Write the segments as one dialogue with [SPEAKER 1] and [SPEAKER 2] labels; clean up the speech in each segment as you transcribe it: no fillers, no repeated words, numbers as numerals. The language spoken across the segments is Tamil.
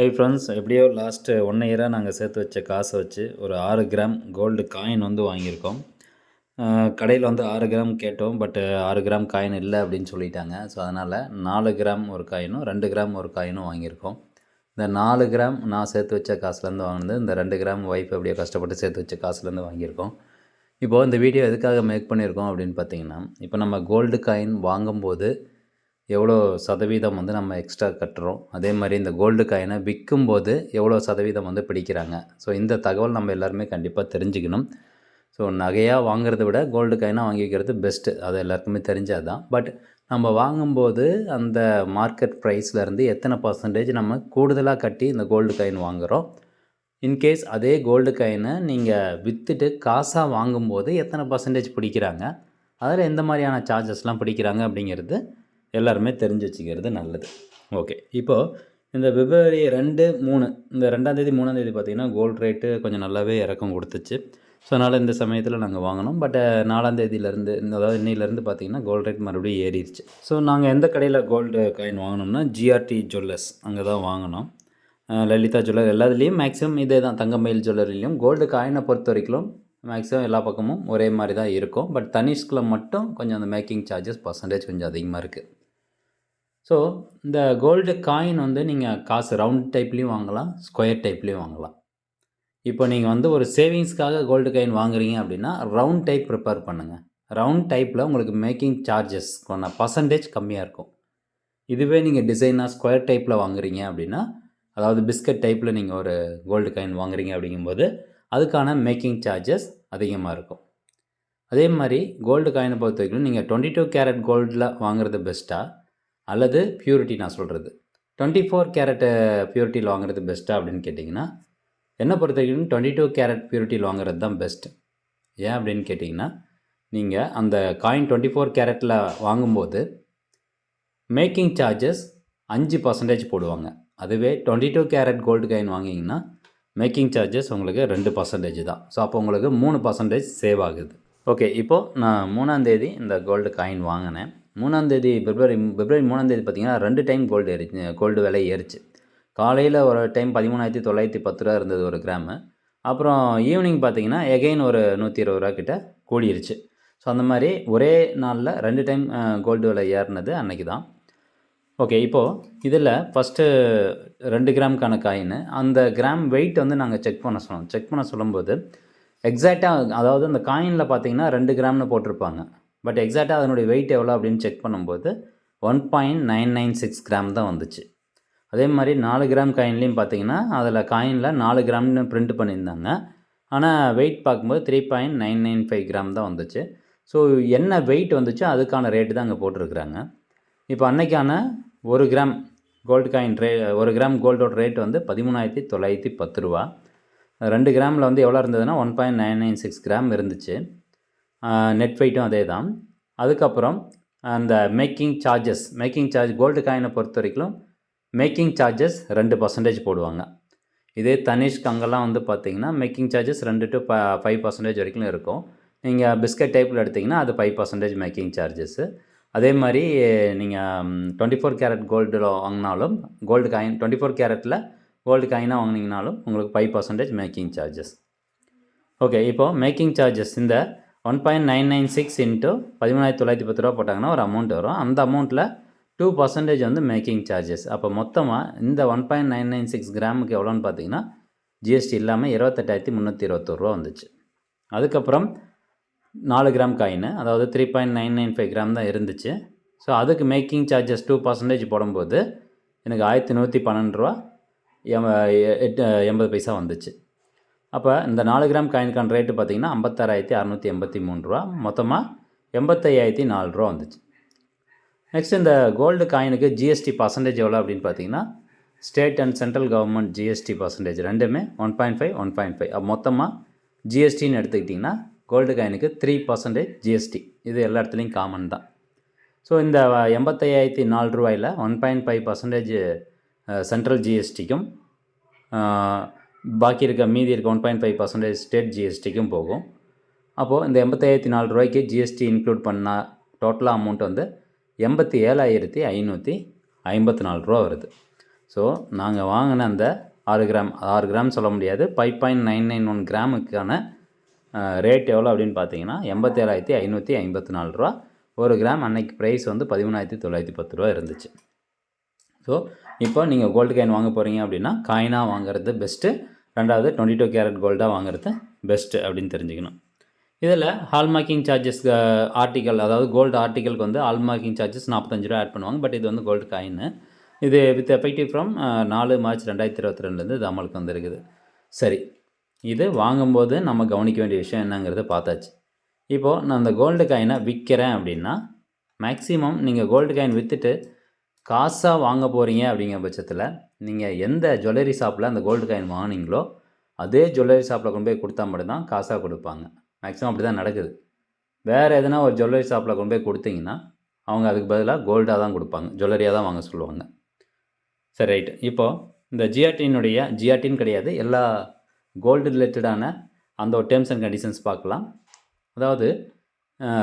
[SPEAKER 1] ஹை ஃப்ரெண்ட்ஸ், எப்படியோ லாஸ்ட்டு 1 இயராக நாங்கள் சேர்த்து வச்ச காசை வச்சு ஒரு 6 கிராம் கோல்டு காயின் வந்து வாங்கியிருக்கோம். கடையில் வந்து 6 கிராம் கேட்டோம். பட் 6 கிராம் காயின் இல்லை அப்படின்னு சொல்லிட்டாங்க. ஸோ அதனால் 4 கிராம் ஒரு காயினும் 2 கிராம் ஒரு காயினும் வாங்கியிருக்கோம். இந்த 4 கிராம் நான் சேர்த்து வச்ச காசுலேருந்து வாங்கினது, இந்த 2 கிராம் ஒய்ஃப் எப்படியோ கஷ்டப்பட்டு சேர்த்து வச்ச காசுலேருந்து வாங்கியிருக்கோம். இப்போது இந்த வீடியோ எதுக்காக மேக் பண்ணியிருக்கோம் அப்படின்னு பார்த்தீங்கன்னா, இப்போ நம்ம கோல்டு காயின் வாங்கும்போது எவ்வளோ சதவீதம் வந்து நம்ம எக்ஸ்ட்ரா கட்டுறோம், அதே மாதிரி இந்த கோல்டு காயினை விற்கும்போது எவ்வளோ சதவீதம் வந்து பிடிக்கிறாங்க. ஸோ இந்த தகவல் நம்ம எல்லாருமே கண்டிப்பாக தெரிஞ்சுக்கணும். ஸோ நகையாக வாங்குறத விட கோல்டு காயினாக வாங்கி வைக்கிறது பெஸ்ட்டு, அது எல்லாருக்குமே தெரிஞ்சது தான். பட் நம்ம வாங்கும்போது அந்த மார்க்கெட் ப்ரைஸ்லேருந்து எத்தனை பர்சன்டேஜ் நம்ம கூடுதலாக கட்டி இந்த கோல்டு காயின் வாங்குகிறோம், இன்கேஸ் அதே கோல்டு காயினை நீங்கள் விற்றுட்டு காசாக வாங்கும்போது எத்தனை பர்சன்டேஜ் பிடிக்கிறாங்க, அதில் எந்த மாதிரியான சார்ஜஸ்லாம் பிடிக்கிறாங்க அப்படிங்கிறது எல்லாருமே தெரிஞ்சு வச்சுக்கிறது நல்லது. ஓகே, இப்போது இந்த பிப்ரவரி 2, 3 இந்த 2ஆம் தேதி 3ஆம் தேதி பார்த்திங்கன்னா கோல்டு ரேட்டு கொஞ்சம் நல்லாவே இறக்கம் கொடுத்துச்சு. ஸோ அதனால் இந்த சமயத்தில் நாங்கள் வாங்கினோம். பட் 4ஆம் தேதியிலேருந்து, அதாவது இன்னிலேருந்து பார்த்திங்கன்னா கோல்டு ரேட் மறுபடியும் ஏறிடுச்சு. ஸோ நாங்கள் எந்த கடையில் கோல்டு காயின் வாங்கினோம்னா ஜிஆர்டி ஜுவல்லர்ஸ், அங்கே தான் வாங்கினோம். லலிதா ஜுவல்லர் எல்லாத்துலேயும் மேக்ஸிமம் இதே தான். தங்கமயில் ஜுவல்லரிலையும் கோல்டு காயினை பொறுத்த வரைக்கும் மேக்ஸிமம் எல்லா பக்கமும் ஒரே மாதிரி தான் இருக்கும். பட் தனிஷ்கில் மட்டும் கொஞ்சம் அந்த மேக்கிங் சார்ஜஸ் பர்சன்டேஜ் கொஞ்சம் அதிகமாக இருக்குது. ஸோ இந்த கோல்டு காயின் வந்து நீங்கள் காசு ரவுண்ட் டைப்லேயும் வாங்கலாம், ஸ்கொயர் டைப்லேயும் வாங்கலாம். இப்போ நீங்கள் வந்து ஒரு சேவிங்ஸ்க்காக கோல்டு காயின் வாங்குறீங்க அப்படின்னா ரவுண்ட் டைப் ப்ரிப்பேர் பண்ணுங்கள். ரவுண்ட் டைப்பில் உங்களுக்கு மேக்கிங் சார்ஜஸ் பர்சன்டேஜ் கம்மியாக இருக்கும். இதுவே நீங்கள் டிசைனாக ஸ்கொயர் டைப்பில் வாங்குறீங்க அப்படின்னா, அதாவது பிஸ்கட் டைப்பில் நீங்கள் ஒரு கோல்டு காயின் வாங்குறீங்க அப்படிங்கும்போது அதுக்கான மேக்கிங் சார்ஜஸ் அதிகமாக இருக்கும். அதே மாதிரி கோல்டு காயினை பொறுத்த வரைக்கும் நீங்கள் 22 கேரட் கோல்டில் வாங்குறது பெஸ்ட்டாக, அல்லது பியூரிட்டி நான் சொல்கிறது 24 கேரட் பியூரிட்டியில் வாங்குறது பெஸ்ட்டாக அப்படின்னு கேட்டிங்கன்னா, என்னை பொறுத்த வரைக்கும் 22 கேரட் பியூரிட்டியில் வாங்குறது தான் பெஸ்ட்டு. ஏன் அப்படின்னு கேட்டிங்கன்னா, நீங்கள் அந்த காயின் 24 கேரட்டில் வாங்கும்போது மேக்கிங் சார்ஜஸ் 5% போடுவாங்க. அதுவே 22 கேரட் கோல்டு காயின் வாங்கிங்கன்னா மேக்கிங் சார்ஜஸ் உங்களுக்கு 2% தான். ஸோ அப்போ உங்களுக்கு 3% சேவ் ஆகுது. ஓகே, இப்போது நான் 3ஆம் தேதி இந்த கோல்டு காயின் வாங்கினேன். 3ஆம் தேதி பிப்ரவரி 3ஆம் தேதி பார்த்திங்கன்னா 2 டைம் கோல்டு விலை ஏறிச்சு. காலையில் ஒரு டைம் 13,910 ரூபா இருந்தது ஒரு கிராமு. அப்புறம் ஈவினிங் பார்த்திங்கன்னா எகெயின் ஒரு 120 ரூபா கிட்ட கூடிருச்சு. ஸோ அந்த மாதிரி ஒரே நாளில் 2 டைம் கோல்டு விலை ஏறினது அன்றைக்கி தான். ஓகே, இப்போது இதில் ஃபஸ்ட்டு 2 கிராமுக்கான காயின், அந்த கிராம் வெயிட் வந்து நாங்கள் செக் பண்ண சொல்லும்போது எக்ஸாக்டாக, அதாவது அந்த காயினில் பார்த்திங்கன்னா 2 கிராம்னு போட்டிருப்பாங்க. பட் எக்ஸாக்டாக அதனுடைய வெயிட் எவ்வளோ அப்படின்னு செக் பண்ணும்போது 1.996 கிராம் தான் வந்துச்சு. அதே மாதிரி 4 கிராம் காயின்லேயும் பார்த்திங்கன்னா அதில் காயினில் 4 கிராம்னு பிரிண்ட் பண்ணியிருந்தாங்க. ஆனால் வெயிட் பார்க்கும்போது 3.995 கிராம் தான் வந்துச்சு. ஸோ என்ன வெயிட் வந்துச்சோ அதுக்கான ரேட்டு தான் அங்கே போட்டிருக்குறாங்க. இப்போ அன்னைக்கான 1 கிராம் கோல்டு காயின் 1 கிராம் கோல்டோட ரேட் வந்து 13,910 ரூபா. 2 கிராமில் வந்து எவ்வளோ இருந்ததுன்னா 1.996 கிராம் இருந்துச்சு. நெட் வெயிட்டும் அதே தான். அதுக்கப்புறம் அந்த மேக்கிங் சார்ஜ் கோல்டு காயினை பொறுத்த வரைக்கும் மேக்கிங் சார்ஜஸ் 2% போடுவாங்க. இதே தனிஷ்க் அங்கெல்லாம் வந்து பார்த்திங்கன்னா மேக்கிங் சார்ஜஸ் 2 to 5% வரைக்கும் இருக்கும். நீங்கள் பிஸ்கட் டைப்பில் எடுத்திங்கன்னா அது 5% மேக்கிங் சார்ஜஸ்ஸு. அதே மாதிரி நீங்கள் 24 கேரட் கோல்டில் வாங்கினாலும், கோல்டு காயின் 24 கேரட்டில் கோல்டு காயினாக வாங்கினீங்கனாலும் உங்களுக்கு 5% மேக்கிங் சார்ஜஸ். ஓகே, இப்போது மேக்கிங் சார்ஜஸ் இந்த 1.996 இன்ட்டு 13,910 ரூபா போட்டாங்கன்னா ஒரு அமௌண்ட் வரும். அந்த அமௌண்ட்டில் 2% வந்து மேக்கிங் சார்ஜஸ். அப்போ மொத்தமாக இந்த 1.996 கிராமுக்கு எவ்வளோன்னு பார்த்தீங்கன்னா ஜிஎஸ்டி இல்லாமல் 28,321 ரூபா வந்துச்சு. அதுக்கப்புறம் 4 கிராம் காயின், அதாவது 3.995 கிராம் தான் இருந்துச்சு. ஸோ அதுக்கு மேக்கிங் சார்ஜஸ் 2% போடும்போது எனக்கு 1,112 ரூபா 80 பைசா வந்துச்சு. அப்போ இந்த 4 கிராம் காயினுக்கான ரேட்டு பார்த்திங்கன்னா 56,683 ரூபா, மொத்தமாக 85,004 ரூபா வந்துச்சு. நெக்ஸ்ட் இந்த கோல்டு காயினுக்கு ஜிஎஸ்டி பர்சன்டேஜ் எவ்வளோ அப்படின்னு பார்த்தீங்கன்னா, state and central government GST percentage ரெண்டுமே 1.5. மொத்தமாக ஜிஎஸ்டின்னு எடுத்துக்கிட்டிங்கன்னா கோல்டு காயினுக்கு 3% ஜிஎஸ்டி. இது எல்லா இடத்துலையும் காமன் தான். ஸோ இந்த 85,004 ரூபாயில் 1.5% சென்ட்ரல் ஜிஎஸ்டிக்கும் பாக்கி மீதி இருக்க 1.5% ஸ்டேட் ஜிஎஸ்டிக்கும் போகும். அப்போது இந்த 85,004 ரூபாய்க்கு ஜிஎஸ்டி இன்க்ளூட் பண்ணால் டோட்டலாக அமௌண்ட் வந்து 87,554 ரூபா வருது. ஸோ நாங்கள் வாங்கின அந்த 6 கிராம் சொல்ல முடியாது, 5.991 கிராமுக்கான ரேட் எவ்வளோ அப்படின்னு பார்த்தீங்கன்னா 87,554 ரூபா. 1 கிராம் அன்னைக்கு ப்ரைஸ் வந்து 13,910 ரூபா இருந்துச்சு. ஸோ இப்போ நீங்கள் கோல்டு காயின் வாங்க போகிறீங்க அப்படின்னா காயினாக வாங்குறது பெஸ்ட்டு. 2வது 22 கேரட் கோல்டாக வாங்குறது பெஸ்ட்டு அப்படின்னு தெரிஞ்சுக்கணும். இதில் ஹால்மார்க்கிங் சார்ஜஸ் ஆர்டிக்கல், அதாவது கோல்டு ஆர்டிக்கலுக்கு வந்து ஹால்மார்க்கிங் சார்ஜஸ் 45 ரூபா ஆட் பண்ணுவாங்க. பட் இது வந்து கோல்டு காயின். இது வித் எஃபெக்டிவ் ஃப்ரம் 4 மார்ச் 2022 இது அமலுக்கு வந்துருக்குது. சரி, இது வாங்கும்போது நம்ம கவனிக்க வேண்டிய விஷயம் என்னங்கிறத பார்த்தாச்சு. இப்போது நான் அந்த கோல்டு காயினை விற்கிறேன் அப்படின்னா மேக்ஸிமம் நீங்கள் கோல்டு காயின் விற்றுட்டு காசாக வாங்க போகிறீங்க அப்படிங்கிற பட்சத்தில் நீங்கள் எந்த ஜுவல்லரி ஷாப்பில் அந்த கோல்டு காயின் வாங்கினீங்களோ அதே ஜுவல்லரி ஷாப்பில் கொண்டு போய் கொடுத்தா மட்டும்தான் காசாக கொடுப்பாங்க. மேக்ஸிமம் அப்படி தான் நடக்குது. வேறு எதுனா ஒரு ஜுவல்லரி ஷாப்பில் கொண்டு போய் கொடுத்தீங்கன்னா அவங்க அதுக்கு பதிலாக கோல்டாக தான் கொடுப்பாங்க, ஜுவல்லரியாக தான் வாங்க சொல்லுவாங்க. சரி, ரைட்டு. இப்போது இந்த ஜிஆர்டின்னு கிடையாது, எல்லா கோல்டு ரிலேட்டடான அந்த ஒரு டேர்ம்ஸ் அண்ட் கண்டிஷன்ஸ் பார்க்கலாம். அதாவது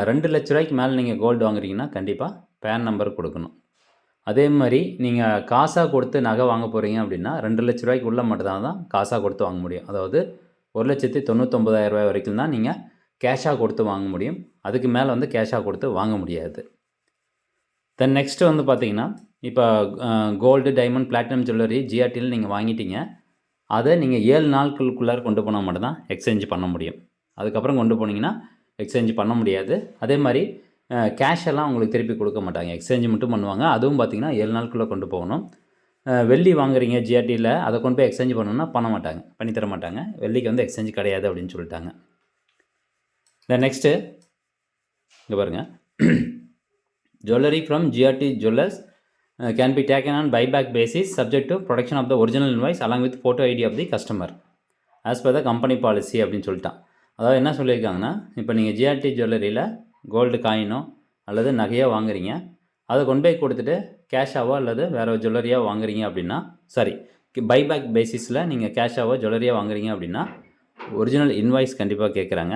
[SPEAKER 1] 2 லட்ச ரூபாய்க்கு மேலே நீங்கள் கோல்டு வாங்குறீங்கன்னா கண்டிப்பாக பேன் நம்பர் கொடுக்கணும். அதே மாதிரி நீங்கள் காசாக கொடுத்து நகை வாங்க போகிறீங்க அப்படின்னா 2 லட்ச ரூபாய்க்கு உள்ள மட்டும்தான் தான் காசாக கொடுத்து வாங்க முடியும். அதாவது 1,99,000 ரூபாய் வரைக்கும் தான் நீங்கள் கேஷாக கொடுத்து வாங்க முடியும். அதுக்கு மேலே வந்து கேஷாக கொடுத்து வாங்க முடியாது. தென் நெக்ஸ்ட்டு வந்து பார்த்தீங்கன்னா, இப்போ கோல்டு, டைமண்ட், பிளாட்டினம் ஜுவல்லரி ஜிஆர்டியில் நீங்கள் வாங்கிட்டீங்க. அதை நீங்கள் 7 நாட்களுக்குள்ளார கொண்டு போனால் மட்டும்தான் எக்ஸ்சேஞ்ச் பண்ண முடியும். அதுக்கப்புறம் கொண்டு போனீங்கன்னா எக்ஸ்சேஞ்ச் பண்ண முடியாது. அதே மாதிரி கேஷ் எல்லாம் உங்களுக்கு திருப்பி கொடுக்க மாட்டாங்க, எக்ஸ்சேஞ்ச் மட்டும் பண்ணுவாங்க. அதுவும் பார்த்திங்கன்னா 7 நாளுக்குள்ளே கொண்டு போகணும். வெள்ளி வாங்குறீங்க ஜிஆர்டியில், அதை கொண்டு போய் எக்ஸ்சேஞ்ச் பண்ணணும்னா பண்ணித்தர மாட்டாங்க. வெள்ளிக்கு வந்து எக்ஸ்சேஞ்ச் கிடையாது அப்படின்னு சொல்லிட்டாங்க. தென் நெக்ஸ்ட்டு இங்கே பாருங்கள், jewellery from GRT jewellers can be taken on buyback basis subject to production of the original invoice along with photo ID of the customer as per the company policy அப்படின்னு சொல்லிட்டான். அதாவது என்ன சொல்லியிருக்காங்கன்னா, இப்போ நீங்கள் ஜிஆர்டி ஜுவல்லரியில் கோல்டு காயினோ அல்லது நகையோ வாங்குறீங்க, அதை கொண்டு போய் கொடுத்துட்டு கேஷாவோ அல்லது வேறு ஜுவல்லரியாக வாங்குறீங்க அப்படின்னா, சாரி, பைபேக் பேசிஸில் நீங்கள் கேஷாவோ ஜுவல்லரியாக வாங்குறீங்க அப்படின்னா ஒரிஜினல் இன்வாய்ஸ் கண்டிப்பாக கேட்குறாங்க.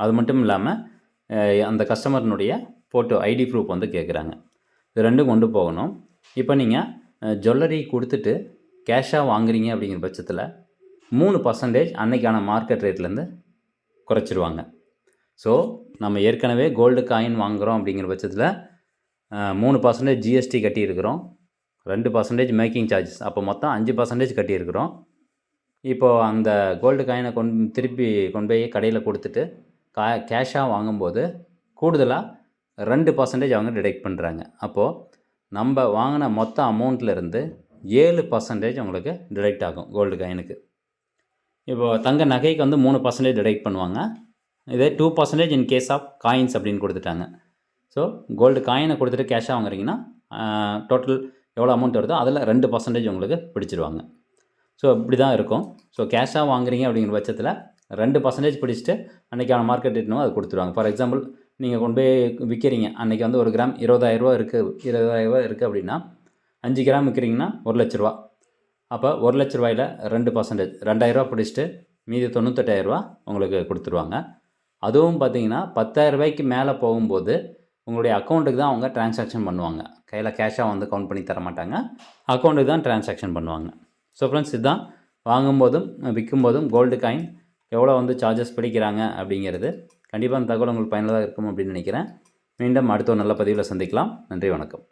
[SPEAKER 1] அது மட்டும் இல்லாமல் அந்த கஸ்டமர்னுடைய ஃபோட்டோ ஐடி ப்ரூஃப் வந்து கேட்குறாங்க. இது ரெண்டும் கொண்டு போகணும். இப்போ நீங்கள் ஜுவல்லரி கொடுத்துட்டு கேஷாக வாங்குறீங்க அப்படிங்கிற பட்சத்தில் 3% அன்னைக்கான மார்க்கெட் ரேட்லேருந்து குறைச்சிருவாங்க. ஸோ நம்ம ஏற்கனவே கோல்டு காயின் வாங்குகிறோம் அப்படிங்கிற பட்சத்தில் 3% ஜிஎஸ்டி கட்டியிருக்கிறோம், 2% மேக்கிங் சார்ஜஸ், அப்போ மொத்தம் 5% கட்டியிருக்கிறோம். இப்போது அந்த கோல்டு காயினை திருப்பி கொண்டு போய் கடையில் கொடுத்துட்டு கேஷாக வாங்கும்போது கூடுதலாக 2% அவங்க டிடெக்ட் பண்ணுறாங்க. அப்போது நம்ம வாங்கின மொத்த அமௌண்ட்லேருந்து 7% உங்களுக்கு டிடெக்ட் ஆகும் கோல்டு காயினுக்கு. இப்போது தங்க நகைக்கு வந்து 3% டிடெக்ட் பண்ணுவாங்க. இதே 2% இன் கேஸ் ஆஃப் காயின்ஸ் அப்படின்னு கொடுத்துட்டாங்க. ஸோ கோல்டு காயினை கொடுத்துட்டு கேஷாக வாங்குறீங்கன்னா டோட்டல் எவ்வளோ அமௌண்ட் வருதோ அதில் 2% உங்களுக்கு பிடிச்சிருவாங்க. ஸோ இப்படி தான் இருக்கும். ஸோ கேஷாக வாங்குறீங்க அப்படிங்கிற பட்சத்தில் 2% பிடிச்சிட்டு அன்றைக்கான மார்க்கெட் ரேட்னோ அது கொடுத்துருவாங்க. ஃபார் எக்ஸாம்பிள், நீங்கள் கொண்டு போய் விற்கிறீங்க, அன்றைக்கி வந்து 1 கிராம் 20,000 இருக்குது அப்படின்னா 5 கிராம் விற்கிறீங்கன்னா 1 லட்ச ரூபா. அப்போ 1 லட்ச ரூபாயில் 2% 2,000 பிடிச்சிட்டு மீதி 98,000 உங்களுக்கு கொடுத்துருவாங்க. அதுவும் பார்த்தீங்கன்னா 10,000 ரூபாய்க்கு மேலே போகும்போது உங்களுடைய அக்கௌண்ட்டுக்கு தான் அவங்க டிரான்சாக்ஷன் பண்ணுவாங்க. கையில் கேஷாக வந்து கவுண்ட் பண்ணி தர மாட்டாங்க, அக்கௌண்ட்டுக்கு தான் டிரான்சாக்ஷன் பண்ணுவாங்க. ஸோ ஃப்ரெண்ட்ஸ், இதுதான் வாங்கும்போதும் விற்கும்போதும் கோல்டு காயின் எவ்வளோ வந்து சார்ஜஸ் பிடிக்கிறாங்க அப்படிங்கிறது. கண்டிப்பாக அந்த தகவல் உங்களுக்கு பயனுள்ளதாக இருக்கும் அப்படின்னு நினைக்கிறேன். மீண்டும் அடுத்த ஒரு நல்ல பதிவில் சந்திக்கலாம். நன்றி, வணக்கம்.